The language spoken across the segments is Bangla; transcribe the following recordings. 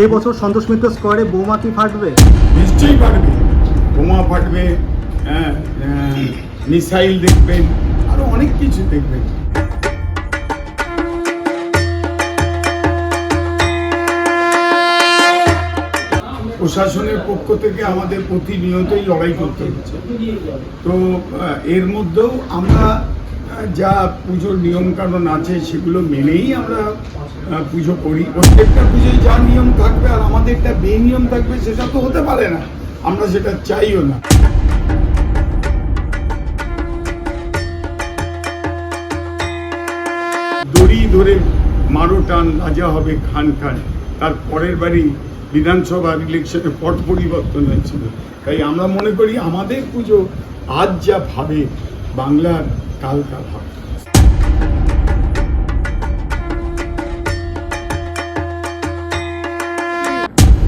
এই বছর সন্তোষ মিত্র স্কোয়ারে বোমা কি ফাটবে? নিশ্চয়ই ফাটবে, বোমা ফাটবে, মিসাইল দেখবেন, আরো অনেক কিছু দেখবেন। প্রশাসনের পক্ষ থেকে আমাদের প্রতিনিয়তই লড়াই করতে হচ্ছে। তো এর মধ্যেও আমরা যা পুজোর নিয়মকানুন আছে সেগুলো মেনেই আমরা পুজো করি। প্রত্যেকটা পুজোয় যা নিয়ম থাকবে আর আমাদেরটা বেনিয়ম থাকবে সেটা তো হতে পারে না, আমরা সেটা চাইও না। দড়ি ধরে মারো টান, রাজা হবে খান খান। তার পরের বাড়ি বিধানসভা ইলেকশনে পট পরিবর্তন হয়েছিল। তাই আমরা মনে করি আমাদের পুজো আজ যা ভাবে বাংলার কাল তা ভাবে।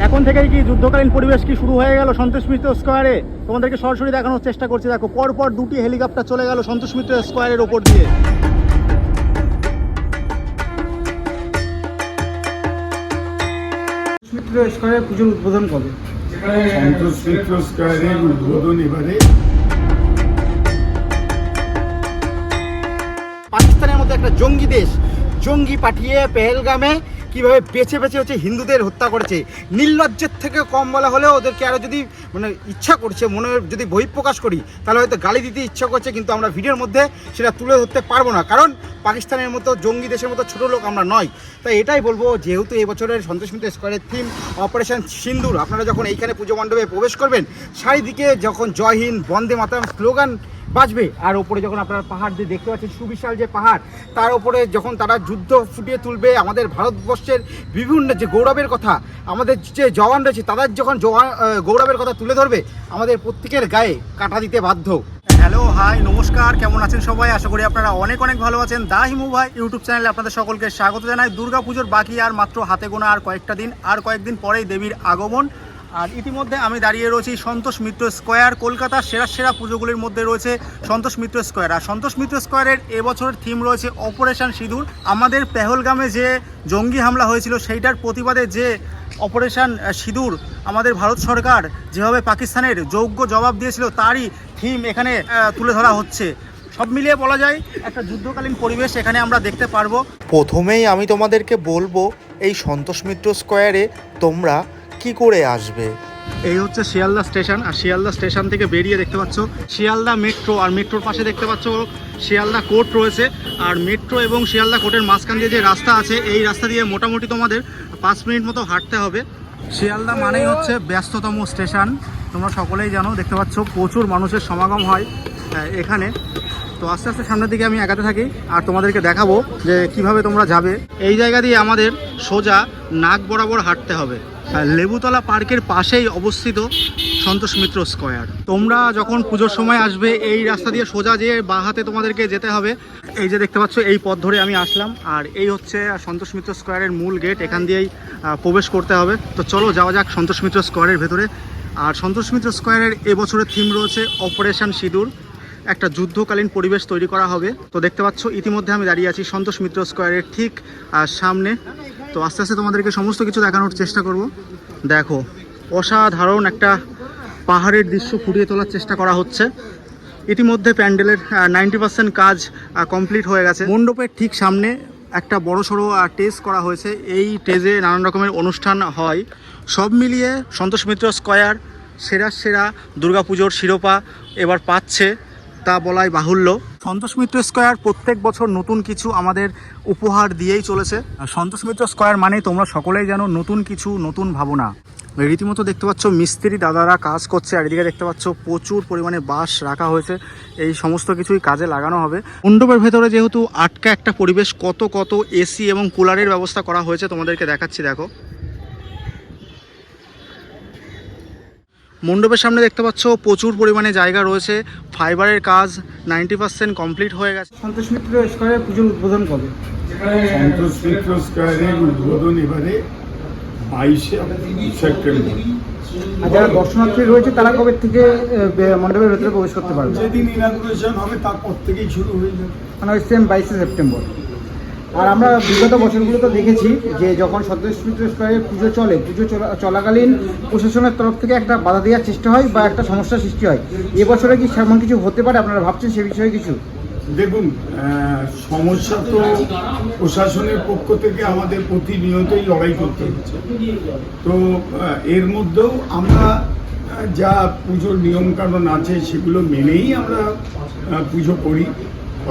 এখন থেকেই কি যুদ্ধকালীন পরিবেশ কি শুরু হয়ে গেল সন্তোষ মিত্র স্কোয়ারে? তোমাদেরকে সরাসরি দেখানোর চেষ্টা করছি। দেখো, পরপর দুটি হেলিকপ্টার চলে গেল সন্তোষ মিত্র স্কোয়ারের ওপর দিয়ে। মিত্র স্কোয়ারের পুজোর উদ্বোধন কবে? সন্তোষ মিত্র স্কোয়ারের উদ্বোধন এবারে। পাকিস্তানের মতো একটা জঙ্গি দেশ জঙ্গি পাঠিয়ে পেহেলগামে কিভাবে বেছে বেছে হচ্ছে হিন্দুদের হত্যা করেছে। নির্লজ্জের থেকে কম বলা হলেও ওদেরকে আরও যদি ইচ্ছা করছে, মনে যদি বহিঃপ্রকাশ করি, তাহলে হয়তো গালি দিতে ইচ্ছা করছে, কিন্তু আমরা ভিডিওর মধ্যে সেটা তুলে ধরতে পারবো না, কারণ পাকিস্তানের মতো জঙ্গি দেশের মতো ছোটো লোক আমরা নয়। তাই এটাই বলবো, যেহেতু এই বছরের সন্তোষ মিত্র স্কোয়ারের থিম অপারেশন সিন্দুর, আপনারা যখন এইখানে পুজো মণ্ডপে প্রবেশ করবেন, চারিদিকে যখন জয় হিন্দ, বন্দে মাতরম স্লোগান বাজবে, আর ওপরে যখন আপনারা পাহাড় দিয়ে দেখতে পাচ্ছেন, সুবিশাল যে পাহাড়, তার ওপরে যখন তারা যুদ্ধ ফুটিয়ে তুলবে, আমাদের ভারতবর্ষের বিভিন্ন যে গৌরবের কথা, আমাদের যে জওয়ান রয়েছে তাদের যখন গৌরবের কথা তুলে ধরবে, আমাদের প্রত্যেকের গায়ে কাঁটা দিতে বাধ্য। হ্যালো, হাই, নমস্কার, কেমন আছেন সবাই? আশা করি আপনারা অনেক অনেক ভালো আছেন। দা হিমু ভাই ইউটিউব চ্যানেলে আপনাদের সকলকে স্বাগত জানাই। দুর্গাপুজোর বাকি আর মাত্র হাতে গোনা আর কয়েকটা দিন, আর কয়েকদিন পরেই দেবীর আগমন। আর ইতিমধ্যে আমি দাঁড়িয়ে রয়েছি সন্তোষ মিত্র স্কোয়ার। কলকাতার সেরা সেরা পুজোগুলির মধ্যে রয়েছে সন্তোষ মিত্র স্কোয়ার। আর সন্তোষ মিত্র স্কোয়ারের এবছরের থিম রয়েছে অপারেশন সিঁদুর। আমাদের পেহেলগামে যে জঙ্গি হামলা হয়েছিল সেইটার প্রতিবাদে যে অপারেশন সিঁদুর আমাদের ভারত সরকার যেভাবে পাকিস্তানের যোগ্য জবাব দিয়েছিল, তারই থিম এখানে তুলে ধরা হচ্ছে। সব মিলিয়ে বলা যায় একটা যুদ্ধকালীন পরিবেশ এখানে আমরা দেখতে পারবো। প্রথমেই আমি তোমাদেরকে বলবো, এই সন্তোষ মিত্র স্কোয়ারে তোমরা কি করে আসবে। এই হচ্ছে শিয়ালদা স্টেশন, আর শিয়ালদা স্টেশন থেকে বেরিয়ে দেখতে পাচ্ছ শিয়ালদা মেট্রো, আর মেট্রোর পাশে দেখতে পাচ্ছ শিয়ালদা কোর্ট রয়েছে। আর মেট্রো এবং শিয়ালদা কোর্টের মাঝখান দিয়ে যে রাস্তা আছে, এই রাস্তা দিয়ে মোটামুটি তোমাদের 5 মিনিট মতো হাঁটতে হবে। শিয়ালদা মানেই হচ্ছে ব্যস্ততম স্টেশন, তোমরা সকলেই জানো। দেখতে পাচ্ছ প্রচুর মানুষের সমাগম হয় এখানে। তো আস্তে আস্তে সামনের দিকে আমি এগাতে থাকি আর তোমাদেরকে দেখাবো যে কিভাবে তোমরা যাবে। এই জায়গা দিয়ে আমাদের সোজা নাক বরাবর হাঁটতে হবে। লেবুতলা পার্কের পাশেই অবস্থিত সন্তোষ মিত্র স্কোয়ার। তোমরা যখন পুজোর সময় আসবে, এই রাস্তা দিয়ে সোজা যেয়ে বাঁ হাতে তোমাদেরকে যেতে হবে। এই যে দেখতে পাচ্ছ, এই পথ ধরে আমি আসলাম, আর এই হচ্ছে সন্তোষ মিত্র স্কোয়ারের মূল গেট। এখান দিয়েই প্রবেশ করতে হবে। তো চলো যাওয়া যাক সন্তোষ মিত্র স্কোয়ারের ভেতরে। আর সন্তোষ মিত্র স্কোয়ারের এবছরের থিম রয়েছে অপারেশন সিঁদুর। একটা যুদ্ধকালীন পরিবেশ তৈরি করা হবে। তো দেখতে পাচ্ছ ইতিমধ্যে আমি দাঁড়িয়ে আছি সন্তোষ মিত্র স্কোয়ারের ঠিক সামনে। তো আস্তে আস্তে তোমাদেরকে সমস্ত কিছু দেখানোর চেষ্টা করব। দেখো, অসাধারণ একটা পাহাড়ের দৃশ্য ফুটিয়ে তোলার চেষ্টা করা হচ্ছে। ইতিমধ্যে প্যান্ডেলের 90% কাজ কমপ্লিট হয়ে গেছে। মণ্ডপের ঠিক সামনে একটা বড়সড় স্টেজ করা হয়েছে। এই স্টেজে নানান রকমের অনুষ্ঠান হয়। সব মিলিয়ে সন্তোষ মিত্র স্কোয়ার সেরা সেরা দুর্গাপুজোর শিরোপা এবার পাচ্ছে, তা বলাই বাহুল্য। সন্তোষ মিত্র স্কোয়ার প্রত্যেক বছর নতুন কিছু আমাদের উপহার দিয়েই চলেছে। সন্তোষ মিত্র স্কোয়ার মানে তোমরা সকলেই জানো, নতুন কিছু, নতুন ভাবনা। রীতিমতো দেখতে পাচ্ছ মিস্ত্রি দাদারা কাজ করছে, আর এদিকে দেখতে পাচ্ছ প্রচুর পরিমাণে বাঁশ রাখা হয়েছে। এই সমস্ত কিছুই কাজে লাগানো হবে। মণ্ডপের ভেতরে যেহেতু আটকা একটা পরিবেশ, কত কত এসি এবং কুলারের ব্যবস্থা করা হয়েছে তোমাদেরকে দেখাচ্ছি। দেখো, মণ্ডপের সামনে দেখতে পাচ্ছ প্রচুর পরিমাণে জায়গা রয়েছে। ফাইবারের কাজ 90% কমপ্লিট হয়ে গেছে। সন্তোষ মিত্র স্কোয়ারের পুজোর উদ্বোধন কবে? সন্তোষ মিত্র স্কোয়ারের উদ্বোধন এবারে 22শে সেপ্টেম্বর। আর যারা দর্শনার্থী রয়েছে তারা কবে থেকে মণ্ডপের ভেতরে প্রবেশ করতে পারবে? যেদিন ইনাগুরেশন হবে তারপর থেকেই শুরু হয়ে যাবে, মানে ওই সেম 22শে সেপ্টেম্বর। আর আমরা বিগত বছরগুলোতে দেখেছি যে যখন সন্তোষ মিত্র স্কয়ারে পুজো চলে, চলাকালীন প্রশাসনের তরফ থেকে একটা বাধা দেওয়ার চেষ্টা হয় বা একটা সমস্যার সৃষ্টি হয়। এবছরে কি সেমন কিছু হতে পারে? আপনারা ভাবছেন সে বিষয়ে কিছু? দেখুন, সমস্যা তো প্রশাসনের পক্ষ থেকে আমাদের প্রতিনিয়তই লড়াই করতে হচ্ছে। তো এর মধ্যেও আমরা যা পুজোর নিয়মকানুন আছে সেগুলো মেনেই আমরা পুজো করি।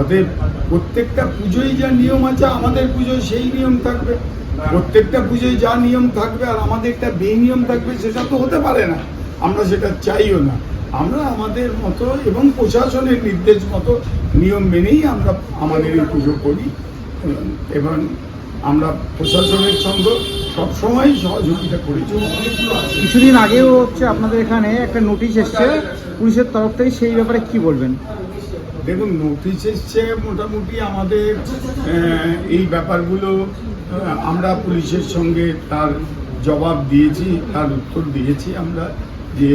অতএব প্রত্যেকটা পুজোয় যা নিয়ম আছে আমাদের পুজোয় সেই নিয়ম থাকবে, প্রত্যেকটা পুজোয় যা নিয়ম থাকবে আর আমাদেরটা বেনিয়ম থাকবে সেটা তো হতে পারে না, আমরা সেটা চাইও না। আমরা আমাদের মতো এবং প্রশাসনের নির্দেশ মতো নিয়ম মেনেই আমরা আমাদের এই পুজো করি এবং আমরা প্রশাসনের সঙ্গে সবসময় সহযোগিতা করেছি। কিছুদিন আগেও হচ্ছে আপনাদের এখানে একটা নোটিশ এসছে পুলিশের তরফ থেকে, সেই ব্যাপারে কি বলবেন? দেখুন, নোটিশ এসছে, মোটামুটি আমাদের এই ব্যাপারগুলো আমরা পুলিশের সঙ্গে তার জবাব দিয়েছি, তার উত্তর দিয়েছি আমরা, যে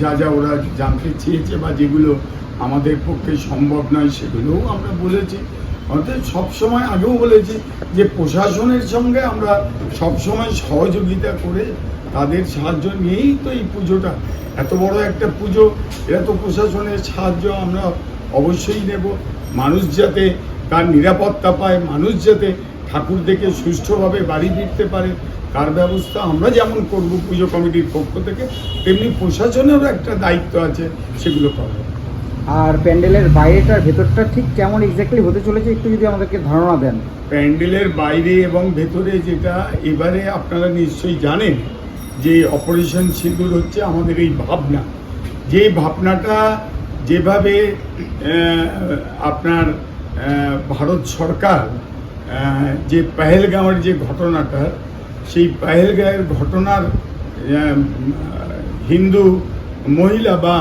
যা যা ওরা জানতে চেয়েছে বা যেগুলো আমাদের পক্ষে সম্ভব নয় সেগুলোও আমরা বলেছি। অর্থাৎ সবসময় আগেও বলেছি যে প্রশাসনের সঙ্গে আমরা সবসময় সহযোগিতা করে তাদের সাহায্য নিয়েই তো এই পুজোটা, এত বড় একটা পুজো, এরা তো প্রশাসনের সাহায্য আমরা অবশ্যই নেব। মানুষ যাতে তার নিরাপত্তা পায়, মানুষ যাতে ঠাকুর দেখে সুষ্ঠুভাবে বাড়ি ফিরতে পারে, তার ব্যবস্থা আমরা যেমন করব পুজো কমিটির পক্ষ থেকে, তেমনি প্রশাসনেরও একটা দায়িত্ব আছে, সেগুলো করব। আর প্যান্ডেলের বাইরেটার ভেতরটা ঠিক কেমন এক্স্যাক্টলি হতে চলেছে একটু যদি আমাদেরকে ধারণা দেন। প্যান্ডেলের বাইরে এবং ভেতরে যেটা এবারে আপনারা নিশ্চয়ই জানেন যে অপারেশন সিঁদুর হচ্ছে আমাদের এই ভাবনা, যে ভাবনাটা যেভাবে আপনার ভারত সরকার যে পেহেলগাঁওয়ের যে ঘটনাটা, সেই পেহেলগাঁওয়ের ঘটনার হিন্দু মহিলা বা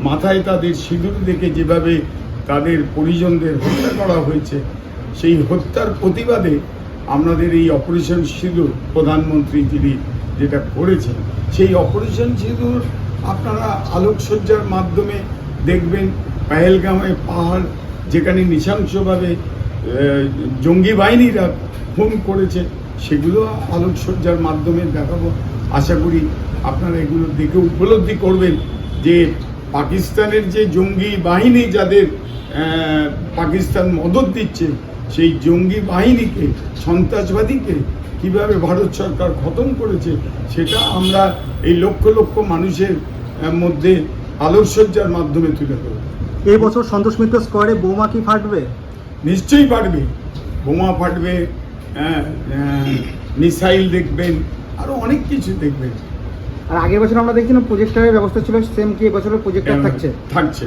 মাথায় তাদের সিঁদুর দেখে যেভাবে তাদের পরিজনদের হত্যা করা হয়েছে, সেই হত্যার প্রতিবাদে আমাদের এই অপারেশন সিঁদুর প্রধানমন্ত্রী যিনি যেটা করেছেন, সেই অপারেশন সিঁদুর আপনারা আলোকসজ্জার মাধ্যমে দেখবেন। পেহেলগাঁওয়ে পাহাড় যেখানে নৃশংসভাবে জঙ্গি বাহিনীরা খুন করেছে, সেগুলো আলোকসজ্জার মাধ্যমে দেখাবো। আশা করি আপনারা এগুলো দেখে উপলব্ধি করবেন যে পাকিস্তানের যে জঙ্গি বাহিনী, যাদের পাকিস্তান মদত দিচ্ছে, সেই জঙ্গি বাহিনীকে, সন্ত্রাসবাদীকে কিভাবে ভারত সরকার খতম করেছে, সেটা আমরা এই লক্ষ লক্ষ মানুষের মধ্যে আলোকসজ্জার মাধ্যমে তুলে ধরব। এই বছর সন্তোষ মিত্র স্কোয়ারে বোমা কি ফাটবে? নিশ্চয়ই ফাটবে, বোমা ফাটবে, মিসাইল দেখবেন, আরো অনেক কিছু দেখবেন। আর আগের বছর আমরা দেখছিলাম প্রজেক্টরের ব্যবস্থা ছিল, সেম কি এবছরের প্রজেক্টর থাকছে?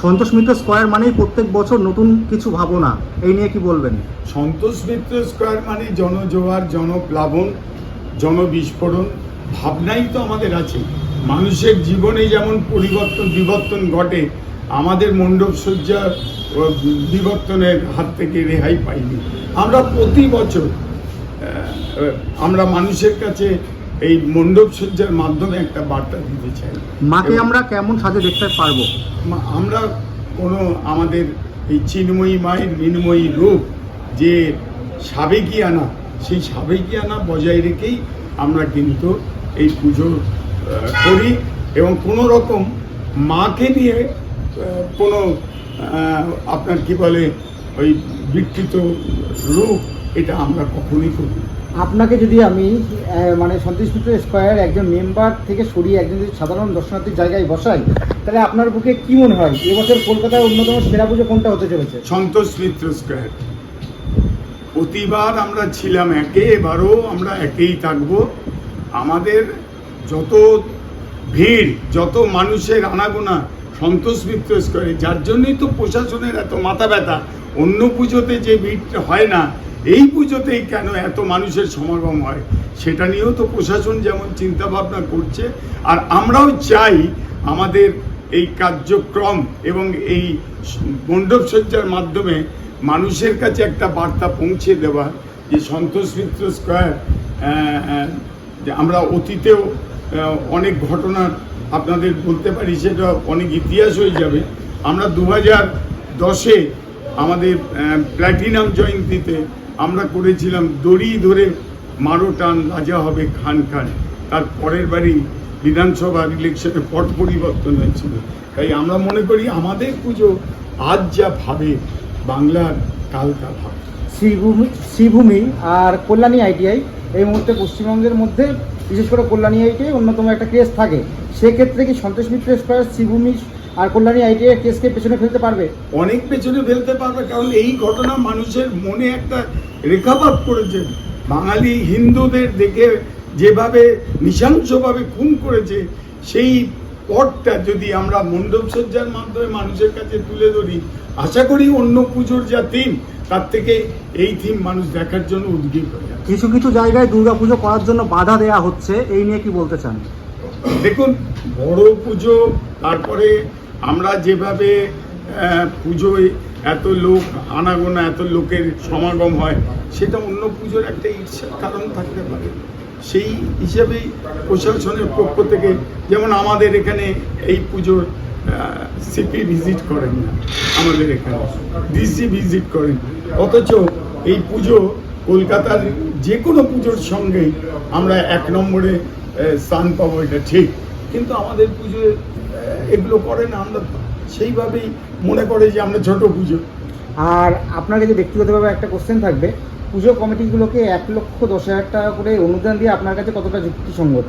সন্তোষ মিত্র স্কোয়ার মানেই প্রত্যেক বছর নতুন কিছু ভাবনা, এই নিয়ে কি বলবেন? সন্তোষ মিত্র স্কোয়ার মানে জনজোয়ার, জনপ্লাবন, জনবিস্ফোরণ ভাবনাই তো আমাদের আছে। মানুষের জীবনে যেমন বিবর্তন ঘটে, আমাদের মণ্ডপসজ্জার বিবর্তনের হাত থেকে রেহাই পাইনি। আমরা প্রতি বছর আমরা মানুষের কাছে এই মণ্ডপসজ্জার মাধ্যমে একটা বার্তা দিতে চাই। মাকে আমরা কেমন সাজে দেখতে পারবো? আমরা কোনো আমাদের এই চিন্ময়ী মায়ের মৃন্ময়ী রূপ, যে সাবেকিয়ানা, সেই সাবেকিয়ানা বজায় রেখেই আমরা কিন্তু এই পুজো করি এবং কোনো রকম মাকে নিয়ে কোনো আপনার কি বলে ওই বিকৃত রূপ, এটা আমরা কখনোই করি। আপনাকে যদি আমি মানে সন্তোষ মিত্র স্কয়ার একজন মেম্বার থেকে সরিয়ে একজন যদি সাধারণ দর্শনার্থীর জায়গায় বসাই, তাহলে আপনার পক্ষে কি মনে হয় এবছর কলকাতার অন্যতম সেরা পুজো কোনটা হতে চলেছে? সন্তোষ মিত্র স্কয়ার। প্রতিবার আমরা ছিলাম একে, এবারও আমরা একেই থাকবো। আমাদের যত ভিড়, যত মানুষের আনাগোনা সন্তোষ মিত্র স্কয়ারে, যার জন্যই তো প্রশাসনের এত মাথা ব্যথা। অন্য পুজোতে যে ভিড় হয় না, এই পুজোতেই কেন এত মানুষের সমাগম হয়, সেটা নিয়েও তো প্রশাসন যেমন চিন্তা ভাবনা করছে। আর আমরাও চাই আমাদের এই কার্যক্রম এবং এই মণ্ডপসজ্জার মাধ্যমে মানুষের কাছে একটা বার্তা পৌঁছে দেওয়া, যে সন্তোষ মিত্র স্কয়ার, যে আমরা অতীতেও অনেক ঘটনা আপনাদের বলতে পারি, সেটা অনেক ইতিহাস হয়ে যাবে। আমরা 2010-এ আমাদের প্ল্যাটিনাম জয়ন্তীতে আমরা করেছিলাম দড়ি ধরে মারো টান রাজা হবে খান খান। তার পরের বারই বিধানসভার ইলেকশনে পট পরিবর্তন হয়েছিল। তাই আমরা মনে করি আমাদের পুজো আজ যা ভাবে বাংলার কাল তা ভাবে। শ্রীভূমি আর কল্যাণী আইটিআই এই মুহূর্তে পশ্চিমবঙ্গের মধ্যে বিশেষ করে কল্যাণী আইটিআই অন্যতম একটা কেস থাকে, সেক্ষেত্রে কি সন্তোষ মিত্র স্কয়ার শ্রীভূমি আর কল্যাণী আইটিআই কেসকে পেছনে ফেলতে পারবে? অনেক পেছনে ফেলতে পারবে, কারণ এই ঘটনা মানুষের মনে একটা রেখাপাত করেছে। বাঙালি হিন্দুদের দেখে যেভাবে নৃশংসভাবে খুন করেছে, সেই পথটা যদি আমরা মণ্ডপসজ্জার মাধ্যমে মানুষের কাছে তুলে ধরি, আশা করি অন্য পুজোর যা থিম তার থেকে এই থিম মানুষ দেখার জন্য উদ্গ্রীব হয়ে যাবে। কিছু কিছু জায়গায় দুর্গাপুজো করার জন্য বাধা দেয়া হচ্ছে, এই নিয়ে কি বলতে চান? দেখুন, বড় পুজো, তারপরে আমরা যেভাবে পুজোয় এত লোক আনাগোনা, এত লোকের সমাগম হয়, সেটা অন্য পুজোর একটা ঈর্ষার কারণ থাকতে পারে। সেই হিসেবেই প্রশাসনের পক্ষ থেকে, যেমন আমাদের এখানে এই পুজোর সিপি ভিজিট করেন না, আমাদের এখানে ডিসি ভিজিট করেন, অথচ এই পুজো কলকাতার যে কোনো পুজোর সঙ্গেই আমরা 1 নম্বরে স্থান পাবো, এটা ঠিক। কিন্তু আমাদের পুজোয় এগুলো করে না, আমরা সেইভাবেই মনে করে যে আমরা ছোট পুজো। আর আপনার কাছে ব্যক্তিগতভাবে একটা কোশ্চেন থাকবে, পুজো কমিটিগুলোকে 1,10,000 টাকা করে অনুদান দিয়ে আপনার কাছে কতটা যুক্তিসঙ্গত?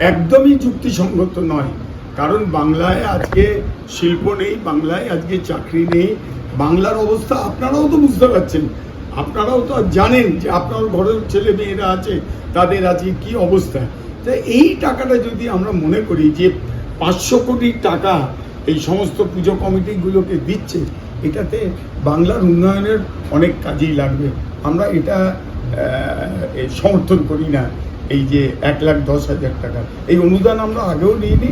একদমই যুক্তিসঙ্গত নয়, কারণ বাংলায় আজকে শিল্প নেই, বাংলায় আজকে চাকরি নেই, বাংলার অবস্থা আপনারাও তো বুঝতে পারছেন, আপনারাও তো জানেন যে আপনার ঘরের ছেলে মেয়েরা আছে, তাদের আজকে কি অবস্থা। তো এই টাকাটা যদি আমরা মনে করি যে 500 কোটি টাকা এই সমস্ত পুজো কমিটিগুলোকে দিচ্ছে, এটাতে বাংলার উন্নয়নের অনেক কাজেই লাগবে। আমরা এটা সমর্থন করি না। এই যে 1,10,000 টাকা এই অনুদান আমরা আগেও নিইনি,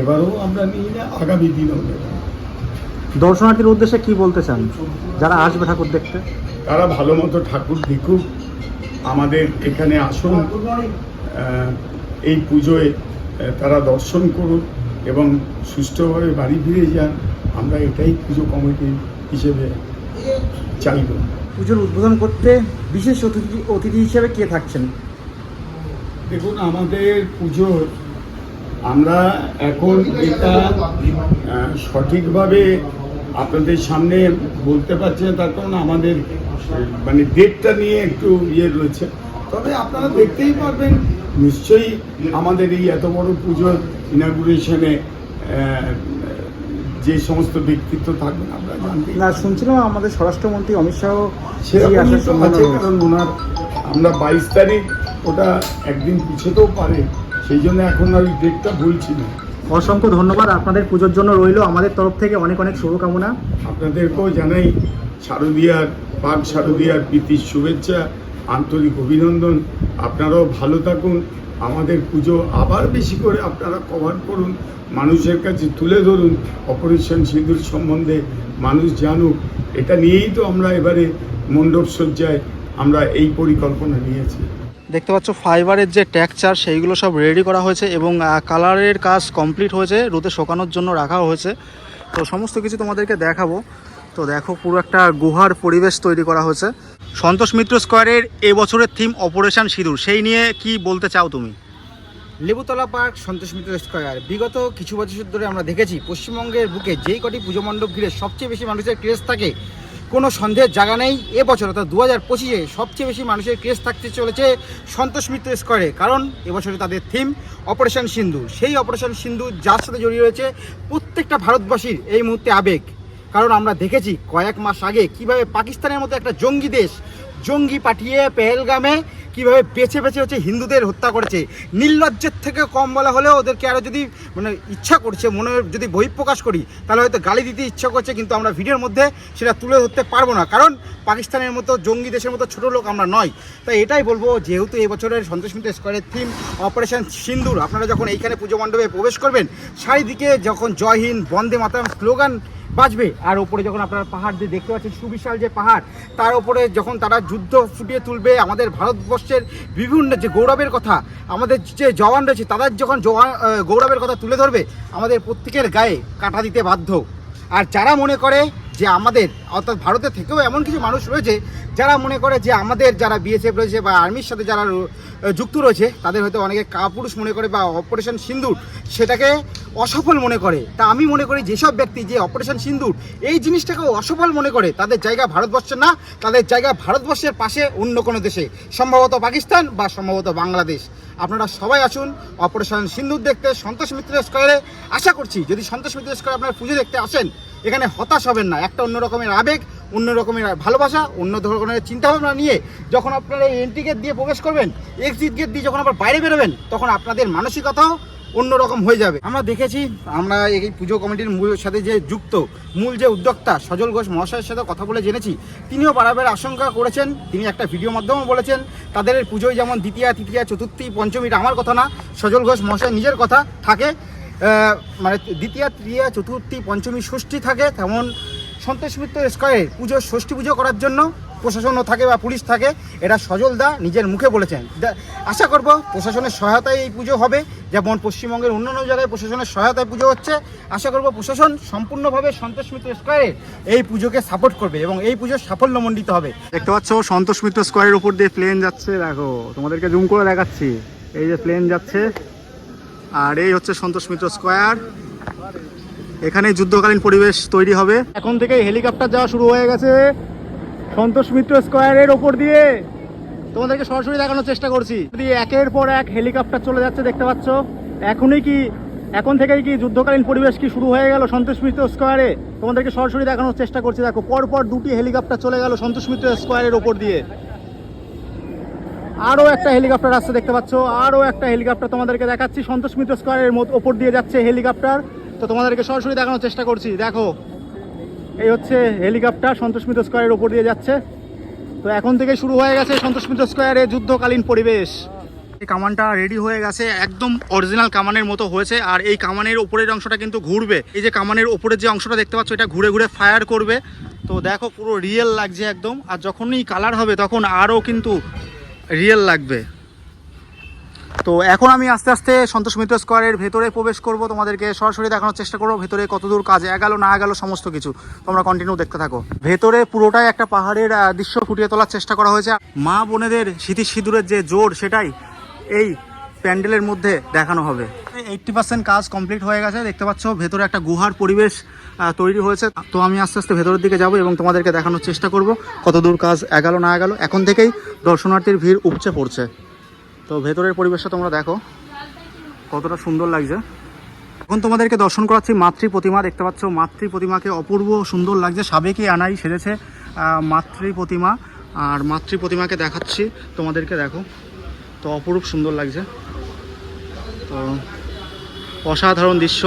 এবারেও আমরা নিই না, আগামী দিনেও নেব। দর্শনার্থীর উদ্দেশ্যে কি বলতে চান যারা আসবে ঠাকুর দেখতে? তারা ভালো মতো ঠাকুর দেখুক, আমাদের এখানে আসুন, এই পুজোয় তারা দর্শন করুন এবং সুষ্ঠুভাবে বাড়ি ফিরে যান। আমরা এটাই পুজো কমিটি হিসেবে চাইব। পুজোর উদ্বোধন করতে বিশেষ অতিথি হিসেবে কে থাকছেন? দেখুন, আমাদের পুজোর আমরা এখন এটা সঠিকভাবে আপনাদের সামনে বলতে পারছি না, তার কারণ আমাদের মানে ডেটটা নিয়ে একটু ইয়ে রয়েছে। তবে আপনারা দেখতেই পারবেন নিশ্চয়ই আমাদের এই এত বড় পুজোর ইনাগুরেশনে যে সমস্ত ব্যক্তিত্ব থাকবেন আমরা জানতে না, শুনছিলাম আমাদের স্বরাষ্ট্রমন্ত্রী অমিত শাহ সেরকমই তো আছে, কারণ ওনার আমরা 22 তারিখ, ওটা একদিন পিছোতেও পারে, সেই জন্য এখন আর ওই ডেটটা বলছি না। অসংখ্য ধন্যবাদ, আপনাদের পুজোর জন্য রইল আমাদের তরফ থেকে অনেক অনেক শুভকামনা। আপনাদেরকেও জানাই শারদীয়ার, পাক শারদীয়ার প্রীতির শুভেচ্ছা, আন্তরিক অভিনন্দন। আপনারাও ভালো থাকুন, আমাদের পুজো আবার বেশি করে আপনারা কভার করুন, মানুষের কাছে তুলে ধরুন, অপারেশন সিঁদুর সম্বন্ধে মানুষ জানুক। এটা নিয়েই তো আমরা এবারে মণ্ডপ সজ্জায় আমরা এই পরিকল্পনা নিয়েছি। দেখতে পাচ্ছ ফাইবারের যে টেক্সচার সেইগুলো সব রেডি করা হয়েছে এবং কালারের কাজ কমপ্লিট হয়েছে, রোদে শুকানোর জন্য রাখা হয়েছে। তো সমস্ত কিছু তোমাদেরকে দেখাবো। তো দেখো, পুরো একটা গুহার পরিবেশ তৈরি করা হয়েছে। সন্তোষ মিত্র স্কয়ারের এবছরের থিম অপারেশন সিঁদুর, সেই নিয়ে কি বলতে চাও তুমি? লেবুতলা পার্ক, সন্তোষ মিত্র স্কয়ার, বিগত কিছু বছর ধরে আমরা দেখেছি পশ্চিমবঙ্গের বুকে যেই কটি পুজো মণ্ডপ ঘিরে সবচেয়ে বেশি মানুষের ক্রেজ থাকে, কোনো সন্দেহের জায়গা নেই এবছর অর্থাৎ 2025-এ সবচেয়ে বেশি মানুষের ক্রেজ থাকতে চলেছে সন্তোষ মিত্র স্কয়ারে। কারণ এবছরে তাদের থিম অপারেশন সিঁদুর। সেই অপারেশন সিঁদুর যার সাথে জড়িয়ে রয়েছে প্রত্যেকটা ভারতবাসীর এই মুহূর্তে আবেগ। কারণ আমরা দেখেছি কয়েক মাস আগে কিভাবে পাকিস্তানের মতো একটা জঙ্গি দেশ জঙ্গি পাঠিয়ে পেহেলগামে কীভাবে বেছে বেছে হচ্ছে হিন্দুদের হত্যা করেছে। নির্লজ্জের থেকে কম বলা হলেও ওদেরকে আরও যদি মানে ইচ্ছা করছে, মনে যদি বহিঃপ্রকাশ করি, তাহলে হয়তো গালি দিতে ইচ্ছা করছে, কিন্তু আমরা ভিডিওর মধ্যে সেটা তুলে ধরতে পারবো না, কারণ পাকিস্তানের মতো জঙ্গি দেশের মতো ছোটো লোক আমরা নয়। তাই এটাই বলবো, যেহেতু এই বছরের সন্তোষ মিত্র স্কয়ারের থিম অপারেশন সিঁদুর, আপনারা যখন এইখানে পুজো মণ্ডপে প্রবেশ করবেন, চারিদিকে যখন জয় হিন্দ, বন্দে মাতরম স্লোগান বাজবে, আর ওপরে যখন আপনারা পাহাড় দিয়ে দেখতে পাচ্ছেন সুবিশাল যে পাহাড়, তার ওপরে যখন তারা যুদ্ধ ফুটিয়ে তুলবে, আমাদের ভারতবর্ষের বিভিন্ন যে গৌরবের কথা, আমাদের যে জওয়ান রয়েছে তাদের যখন গৌরবের কথা তুলে ধরবে, আমাদের প্রত্যেকের গায়ে কাঁটা দিতে বাধ্য। আর যারা মনে করে যে আমাদের অর্থাৎ ভারতের থেকেও এমন কিছু মানুষ রয়েছে যারা মনে করে যে আমাদের যারা বিএসএফ রয়েছে বা আর্মির সাথে যারা যুক্ত রয়েছে তাদের হয়তো অনেকে কাপুরুষ মনে করে বা অপারেশন সিন্দুর সেটাকে অসফল মনে করে। তা আমি মনে করি যেসব ব্যক্তি যে অপারেশন সিন্দুর এই জিনিসটাকে অসফল মনে করে তাদের জায়গা ভারতবর্ষের না, তাদের জায়গা ভারতবর্ষের পাশে অন্য কোনো দেশে, সম্ভবত পাকিস্তান বা সম্ভবত বাংলাদেশ। আপনারা সবাই আসুন অপারেশন সিন্দুর দেখতে সন্তোষ মিত্র স্কয়ারে। আশা করছি যদি সন্তোষ মিত্র স্কয়ারে আপনারা পুজো দেখতে আসেন এখানে হতাশ হবেন না, একটা অন্য রকমের আবেগ, অন্য রকমের ভালোবাসা, অন্য ধরনের চিন্তাভাবনা নিয়ে যখন আপনারা এই এন্ট্রি গেট দিয়ে প্রবেশ করবেন, এক্সিট গেট দিয়ে যখন আবার বাইরে বেরোবেন তখন আপনাদের মানসিকতাও অন্যরকম হয়ে যাবে। আমরা দেখেছি, আমরা এই পুজো কমিটির মূল সাথে যে যুক্ত মূল যে উদ্যোক্তা সজল ঘোষ মহাশয়ের সাথে কথা বলে জেনেছি তিনিও বারবার আশঙ্কা করেছেন, তিনি একটা ভিডিও মাধ্যমেও বলেছেন তাদের পুজোয় যেমন দ্বিতীয়া তৃতীয়া চতুর্থী পঞ্চমী, আমার কথা না, সজল ঘোষ মহাশয় নিজের কথা থাকে, মানে দ্বিতীয়া তৃতীয়া চতুর্থী পঞ্চমী ষষ্ঠী থাকে, তেমন সন্তোষ মিত্র স্কয়ারে পুজো ষষ্ঠী পুজো করার জন্য প্রশাসনও থাকে বা পুলিশ থাকে, এটা সজলদা নিজের মুখে বলেছেন। আশা করব প্রশাসনের সহায়তায় এই পুজো হবে, যেমন পশ্চিমবঙ্গের অন্যান্য জায়গায় প্রশাসনের সহায়তায় পুজো হচ্ছে। আশা করব প্রশাসন সম্পূর্ণভাবে সন্তোষ মিত্র স্কয়ারে এই পুজোকে সাপোর্ট করবে এবং এই পুজোর সাফল্যমণ্ডিত হবে। দেখতে পাচ্ছ সন্তোষ মিত্র স্কয়ারের উপর দিয়ে প্লেন যাচ্ছে, দেখো তোমাদেরকে জুম করে দেখাচ্ছি, এই যে প্লেন যাচ্ছে আর এই হচ্ছে সন্তোষ মিত্র স্কয়ার। এখানে যুদ্ধকালীন পরিবেশ তৈরি হবে। এখন থেকে হেলিকপ্টার যাওয়া শুরু হয়ে গেছে সন্তোষ মিত্র স্কয়ারের ওপর দিয়ে, তোমাদেরকে সরাসরি দেখানোর চেষ্টা করছি। একের পর এক হেলিকপ্টার চলে যাচ্ছে দেখতে পাচ্ছ। এখন থেকেই কি যুদ্ধকালীন পরিবেশ কি শুরু হয়ে গেল সন্তোষ মিত্র স্কয়ারে, তোমাদেরকে সরাসরি দেখানোর চেষ্টা করছি। দেখো পরপর দুটি হেলিকপ্টার চলে গেল সন্তোষ মিত্র স্কয়ারের ওপর দিয়ে, আরও একটা হেলিকপ্টার আসছে দেখতে পাচ্ছ, আরও একটা হেলিকপ্টার তোমাদেরকে দেখাচ্ছি সন্তোষ মিত্র স্কয়ারের ওপর দিয়ে যাচ্ছে হেলিকপ্টার, তো তোমাদেরকে সরাসরি দেখানোর চেষ্টা করছি। দেখো এই হচ্ছে হেলিকপ্টার সন্তোষ মিত্র স্কয়ারের ওপর দিয়ে যাচ্ছে। তো এখন থেকে শুরু হয়ে গেছে সন্তোষ মিত্র স্কয়ারে যুদ্ধকালীন পরিবেশ। এই কামানটা রেডি হয়ে গেছে, একদম অরিজিনাল কামানের মতো হয়েছে। আর এই কামানের উপরের অংশটা কিন্তু ঘুরবে, এই যে কামানের উপরের যে অংশটা দেখতে পাচ্ছ এটা ঘুরে ঘুরে ফায়ার করবে। তো দেখো পুরো রিয়েল লাগছে একদম, আর যখনই কালার হবে তখন আরও কিন্তু রিয়েল লাগবে। তো এখন আমি আস্তে আস্তে সন্তোষ মিত্র স্কয়ারের ভেতরে প্রবেশ করব, তোমাদেরকে সরাসরি দেখানোর চেষ্টা করবো ভেতরে কতদূর কাজ এগালো না এগালো সমস্ত কিছু, তোমরা কন্টিনিউ দেখতে থাকো। ভেতরে পুরোটাই একটা পাহাড়ের দৃশ্য ফুটিয়ে তোলার চেষ্টা করা হয়েছে। মা বোনেদের স্মৃতি সিঁদুরের যে জোর সেটাই এই প্যান্ডেলের মধ্যে দেখানো হবে। 80% কাজ কমপ্লিট হয়ে গেছে, দেখতে পাচ্ছ ভেতরে একটা গুহার পরিবেশ তৈরি হয়েছে। তো আমি আস্তে আস্তে ভেতরের দিকে যাব এবং তোমাদেরকে দেখানোর চেষ্টা করব কতদূর কাজ এগালো না এগালো। এখন থেকেই দর্শনার্থীর ভিড় উপচে পড়ছে। তো ভেতরের পরিবেশটা তোমরা দেখো কতটা সুন্দর লাগছে। এখন তোমাদেরকে দর্শন করাচ্ছি মাতৃ প্রতিমা, দেখতে পাচ্ছ মাতৃ প্রতিমাকে অপূর্ব সুন্দর লাগছে, সাবেকি আনাই সেজেছে মাতৃ প্রতিমা। আর মাতৃ প্রতিমাকে দেখাচ্ছি তোমাদেরকে, দেখো তো অপরূপ সুন্দর লাগছে। তো অসাধারণ দৃশ্য,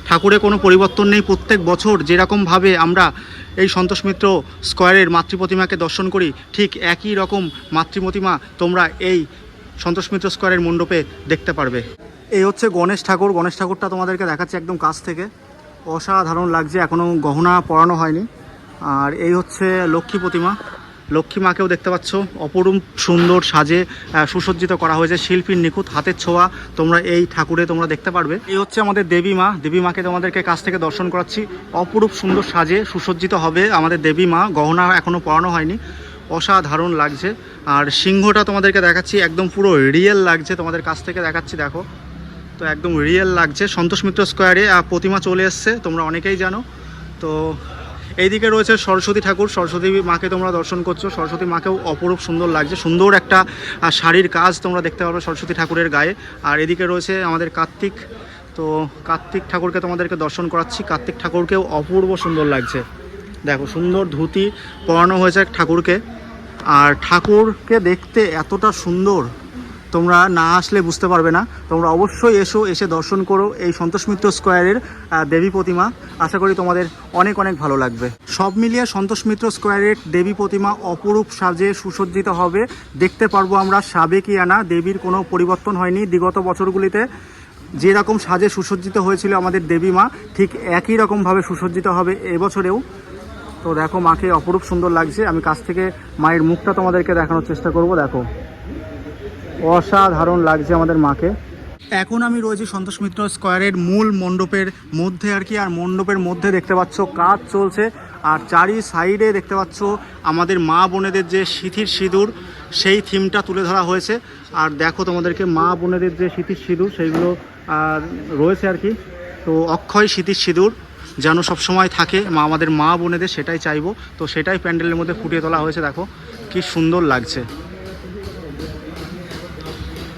ঠাকুরের কোনো পরিবর্তন নেই। প্রত্যেক বছর যেরকমভাবে আমরা এই সন্তোষ মিত্র স্কয়ারের মাতৃ প্রতিমাকে দর্শন করি ঠিক একই রকম মাতৃ প্রতিমা তোমরা এই সন্তোষ মিত্র স্কয়ারের মণ্ডপে দেখতে পারবে। এই হচ্ছে গণেশ ঠাকুর, গণেশ ঠাকুরটা তোমাদেরকে দেখাচ্ছি একদম কাছ থেকে, অসাধারণ লাগছে, এখনও গহনা পরানো হয়নি। আর এই হচ্ছে লক্ষ্মী প্রতিমা, লক্ষ্মী মাকেও দেখতে পাচ্ছ অপরূপ সুন্দর সাজে সুসজ্জিত করা হয়েছে, শিল্পীর নিখুঁত হাতের ছোঁয়া তোমরা এই ঠাকুরে তোমরা দেখতে পারবে। এই হচ্ছে আমাদের দেবী মা, দেবী মাকে তোমাদেরকে কাছ থেকে দর্শন করাচ্ছি, অপরূপ সুন্দর সাজে সুসজ্জিত হবে আমাদের দেবী মা, গহনা এখনও পরানো হয়নি, অসাধারণ লাগছে। আর সিংহটা তোমাদেরকে দেখাচ্ছি একদম পুরো রিয়েল লাগছে, তোমাদের কাছ থেকে দেখাচ্ছি, দেখো তো একদম রিয়েল লাগছে। সন্তোষ মিত্র স্কয়ারে প্রতিমা চলে এসছে, তোমরা অনেকেই জানো। তো এইদিকে রয়েছে সরস্বতী ঠাকুর, সরস্বতী মাকে তোমরা দর্শন করছো, সরস্বতী মাকেও অপরূপ সুন্দর লাগছে, সুন্দর একটা শাড়ির কাজ তোমরা দেখতে পাবে সরস্বতী ঠাকুরের গায়ে। আর এদিকে রয়েছে আমাদের কার্তিক, তো কার্তিক ঠাকুরকে তোমাদেরকে দর্শন করাচ্ছি, কার্তিক ঠাকুরকেও অপূর্ব সুন্দর লাগছে, দেখো সুন্দর ধুতি পরানো হয়েছে ঠাকুরকে। আর ঠাকুরকে দেখতে এতটা সুন্দর তোমরা না আসলে বুঝতে পারবে না, তোমরা অবশ্যই এসে দর্শন করো এই সন্তোষ মিত্র স্কয়ারের দেবী প্রতিমা, আশা করি তোমাদের অনেক অনেক ভালো লাগবে। সব মিলিয়ে সন্তোষ মিত্র স্কয়ারের দেবী প্রতিমা অপরূপ সাজে সুসজ্জিত হবে, দেখতে পারবো আমরা সাবেকি আনা, দেবীর কোনো পরিবর্তন হয়নি। বিগত বছরগুলিতে যেরকম সাজে সুসজ্জিত হয়েছিল আমাদের দেবী মা ঠিক একই রকমভাবে সুসজ্জিত হবে এবছরেও। তো দেখো মাকে অপরূপ সুন্দর লাগছে, আমি কাছ থেকে মায়ের মুখটা তোমাদেরকে দেখানোর চেষ্টা করব, দেখো অসাধারণ লাগছে আমাদের মাকে। এখন আমি রয়েছি সন্তোষ মিত্র স্কয়ারের মূল মণ্ডপের মধ্যে আর কি, আর মণ্ডপের মধ্যে দেখতে পাচ্ছ কাজ চলছে। আর চারি সাইডে দেখতে পাচ্ছ আমাদের মা বোনেদের যে সিঁথির সিঁদুর সেই থিমটা তুলে ধরা হয়েছে। আর দেখো তোমাদেরকে মা বোনেদের যে সিঁথির সিঁদুর সেইগুলো রয়েছে আর কি। তো অক্ষয় সিঁথির সিঁদুর যেন সবসময় থাকে আমাদের মা বোনেদের, সেটাই চাইবো। তো সেটাই প্যান্ডেলের মধ্যে ফুটিয়ে তোলা হয়েছে। দেখো কি সুন্দর লাগছে,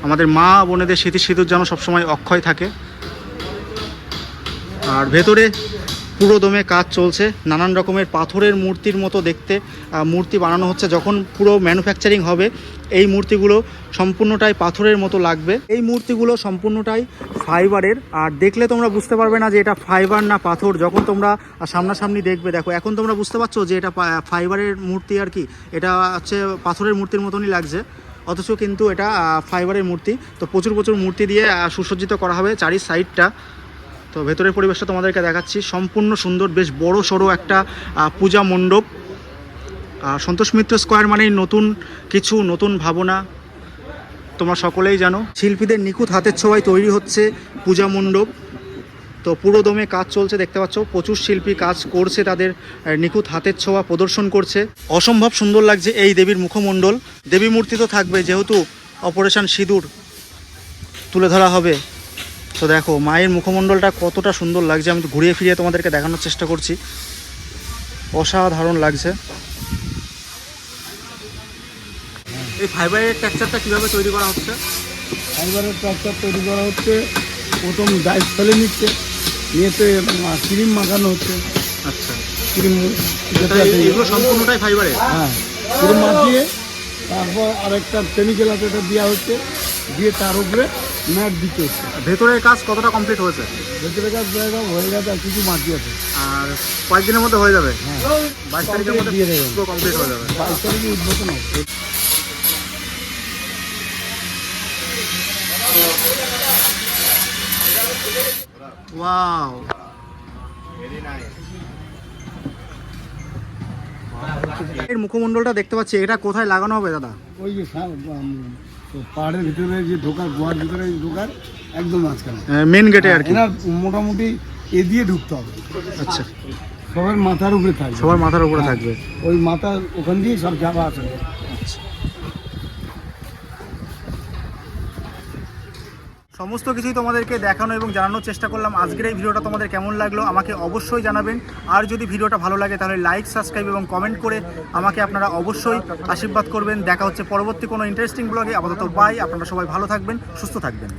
আমাদের মা বোনেদের সিঁথির সিঁদুর যেন সবসময় অক্ষয় থাকে। আর ভেতরে পুরো দমে কাজ চলছে, নানান রকমের পাথরের মূর্তির মতো দেখতে মূর্তি বানানো হচ্ছে। যখন পুরো ম্যানুফ্যাকচারিং হবে এই মূর্তিগুলো সম্পূর্ণটাই পাথরের মতো লাগবে। এই মূর্তিগুলো সম্পূর্ণটাই ফাইবারের, আর দেখলে তোমরা বুঝতে পারবে না যে এটা ফাইবার না পাথর। যখন তোমরা সামনাসামনি দেখবে, দেখো এখন তোমরা বুঝতে পারছো যে এটা ফাইবারের মূর্তি আর কি, এটা হচ্ছে পাথরের মূর্তির মতনই লাগছে, অথচ কিন্তু এটা ফাইবারের মূর্তি। তো প্রচুর প্রচুর মূর্তি দিয়ে সুসজ্জিত করা হবে চারি সাইডটা। তো ভেতরের পরিবেশটা তোমাদেরকে দেখাচ্ছি, সম্পূর্ণ সুন্দর, বেশ বড় সড়ো একটা পূজা মণ্ডপ। সন্তোষ মিত্র স্কোয়ার মানেই নতুন কিছু, নতুন ভাবনা, তোমরা সকলেই জানো। শিল্পীদের নিখুঁত হাতের ছোঁয়ায় তৈরি হচ্ছে পূজা মণ্ডপ। তো পুরো দমে কাজ চলছে, দেখতে পাচ্ছ প্রচুর শিল্পী কাজ করছে, তাদের নিখুঁত হাতের ছোঁয়া প্রদর্শন করছে। অসম্ভব সুন্দর লাগছে এই দেবীর মুখমণ্ডল। দেবী মূর্তি তো থাকবে, যেহেতু অপারেশন সিঁদুর তুলে ধরা হবে। তো দেখো মায়ের মুখমণ্ডলটা কতটা সুন্দর লাগছে, আমি তো ঘুরিয়ে ফিরিয়ে তোমাদেরকে দেখানোর চেষ্টা করছি, অসাধারণ লাগছে। এই ফাইবারের টেক্সচারটা কীভাবে তৈরি করা হচ্ছে? ফাইবারের ট্রাকচার তৈরি করা হচ্ছে, প্রথম ডাইস ফেলে নিচ্ছে, নিয়েতে ক্রিম মাখানো হচ্ছে। আচ্ছা, ক্রিম এগুলো সম্পূর্ণটাই ফাইবারের? হ্যাঁ, ক্রিম মাখিয়ে তারপর আরেকটা কেমিক্যাল আছে, এটা দেওয়া হচ্ছে, দিয়ে তার উপরে ম্যাট দিতে হচ্ছে। ভেতরের কাজ কতটা কমপ্লিট হয়েছে? ভেতরে কাজ প্রায় হয়ে গেছে, আর কিছু বাকি আছে। আর কয়েকদিনের মধ্যে হয়ে যাবে? হ্যাঁ, 22 তারিখের মধ্যে দিয়ে দেবেন, পুরো কমপ্লিট হয়ে যাবে। 22 তারিখে উদ্বোধন হবে। ওয়াও, এর মুখমণ্ডলটা দেখতে পাচ্ছি, এটা কোথায় লাগানো হবে দাদা? ওই যে পাহাড়ের ভিতরে যে ঢোকার, গুহার ভিতরে ঢোকার একদম মাঝখানে, মেন গেটে আর কি। এরা মোটামুটি এ দিয়ে ঢুকতে হবে। আচ্ছা, সবার মাথার উপরে থাকবে, সবার মাথার উপরে থাকবে। ওই মাথার ওখান দিয়ে সব যাওয়া আসে। সমস্ত কিছুই তোমাদেরকে দেখানো এবং জানানোর চেষ্টা করলাম। আজকের এই ভিডিওটা তোমাদের কেমন লাগলো আমাকে অবশ্যই জানাবেন। আর যদি ভিডিওটা ভালো লাগে তাহলে লাইক, সাবস্ক্রাইব এবং কমেন্ট করে আমাকে আপনারা অবশ্যই আশীর্বাদ করবেন। দেখা হচ্ছে পরবর্তী কোনো ইন্টারেস্টিং ব্লগে। আপাতত বাই, আপনারা সবাই ভালো থাকবেন, সুস্থ থাকবেন।